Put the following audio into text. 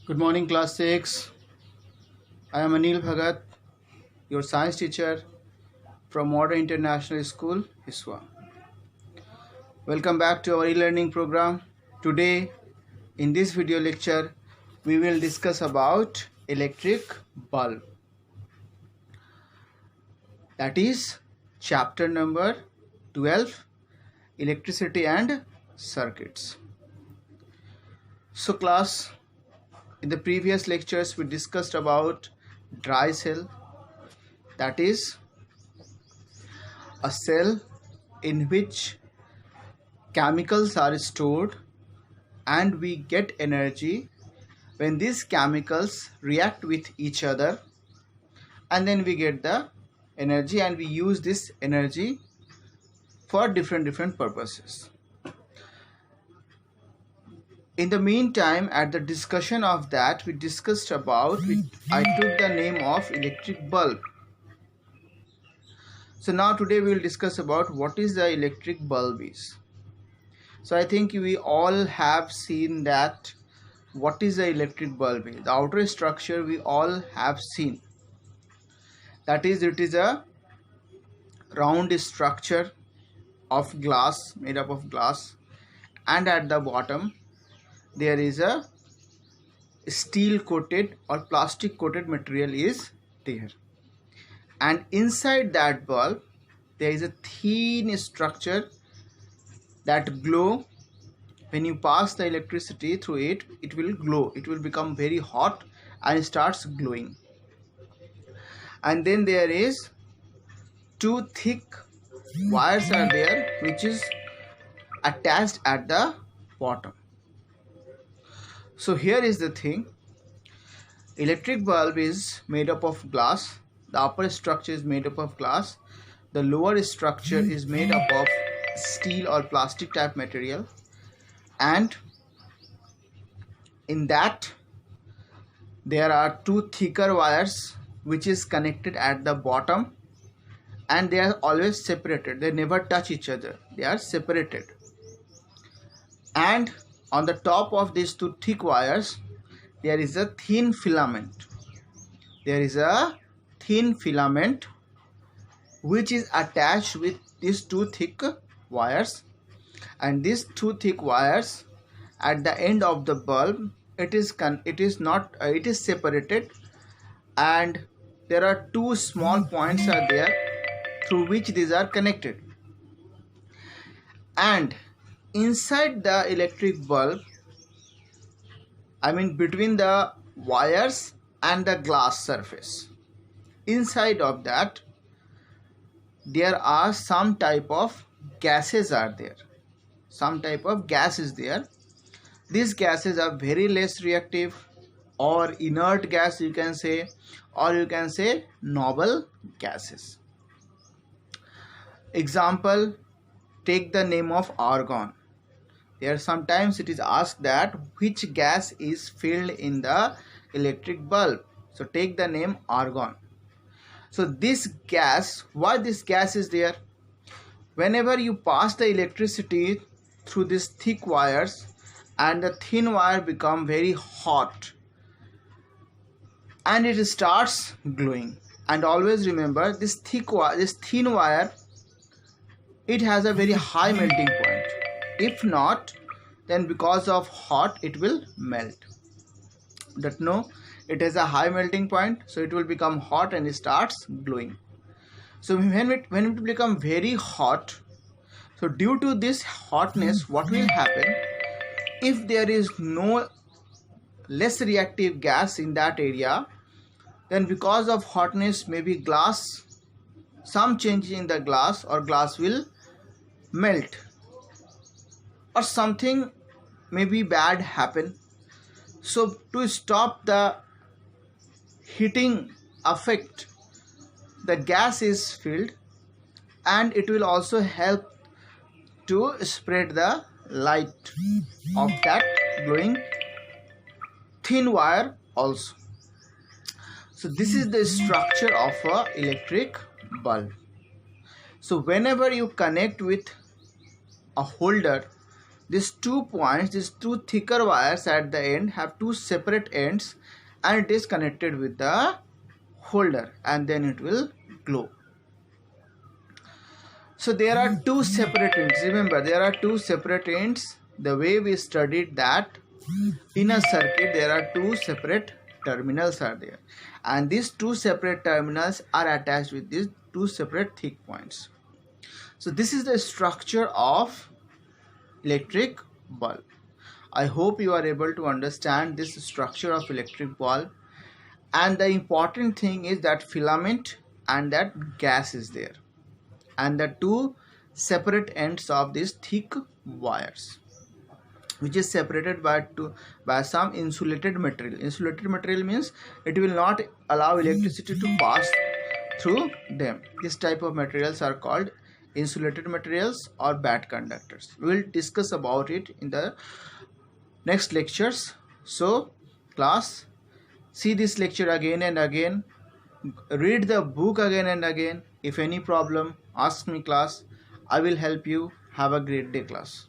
Good morning, class 6. I am Anil Bhagat, your science teacher from Modern International School, Hiswa. Welcome back to our e-learning program. Today, in this video lecture, we will discuss about electric bulb. That is chapter number 12, electricity and circuits. So class, in the previous lectures, we discussed about dry cell. That is a cell in which chemicals are stored and we get energy when these chemicals react with each other, and then we get the energy and we use this energy for different purposes. In the meantime, at the discussion of that, we discussed about I took the name of electric bulb. So now today we will discuss about what is the electric bulb is. So I think we all have seen that what is the electric bulb is. The outer structure we all have seen. That is, it is a round structure of glass, made up of glass, and at the bottom there is a steel coated or plastic coated material is there, and inside that bulb there is a thin structure that glow. When you pass the electricity through it, it will glow, it will become very hot and starts glowing. And then there is two thick wires are there which is attached at the bottom. So here is the thing, electric bulb is made up of glass. The upper structure is made up of glass, the lower structure is made up of steel or plastic type material, and in that there are two thicker wires which is connected at the bottom, and they are always separated, they never touch each other, they are separated. And on the top of these two thick wires there is a thin filament, which is attached with these two thick wires, and these two thick wires at the end of the bulb it is separated, and there are two small points are there through which these are connected. And inside the electric bulb, I mean between the wires and the glass surface, inside of that there are some type of gases are there, some type of gas is there. These gases are very less reactive, or inert gas you can say, or you can say noble gases. Example, take the name of argon. There sometimes it is asked that which gas is filled in the electric bulb. So take the name argon. So this gas, why this gas is there? Whenever you pass the electricity through these thick wires and the thin wire become very hot and it starts glowing, and always remember this thin wire, it has a very high melting point. If not, then because of hot it will melt. But no, it has a high melting point, so it will become hot and it starts glowing. So when it become very hot, so due to this hotness, what will happen, if there is no less reactive gas in that area, then because of hotness, maybe glass, some change in the glass, or glass will melt, or something maybe bad happen. So to stop the heating effect, the gas is filled, and it will also help to spread the light of that glowing thin wire also. So this is the structure of a electric bulb. So whenever you connect with a holder, these 2 points, these 2 thicker wires at the end have 2 separate ends, and it is connected with the holder, and then it will glow. So there are 2 separate ends. Remember, there are 2 separate ends. The way we studied that in a circuit, there are 2 separate terminals are there, and these 2 separate terminals are attached with these 2 separate thick points. So this is the structure of electric bulb. I hope you are able to understand this structure of electric bulb. And the important thing is that filament and that gas is there, and the 2 separate ends of these thick wires, which is separated by some insulated material. Insulated material means it will not allow electricity to pass through them. This type of materials are called insulated materials or bad conductors. We will discuss about it in the next lectures. So class, see this lecture again and again, read the book again and again. If any problem, ask me class. I will help you. Have a great day class.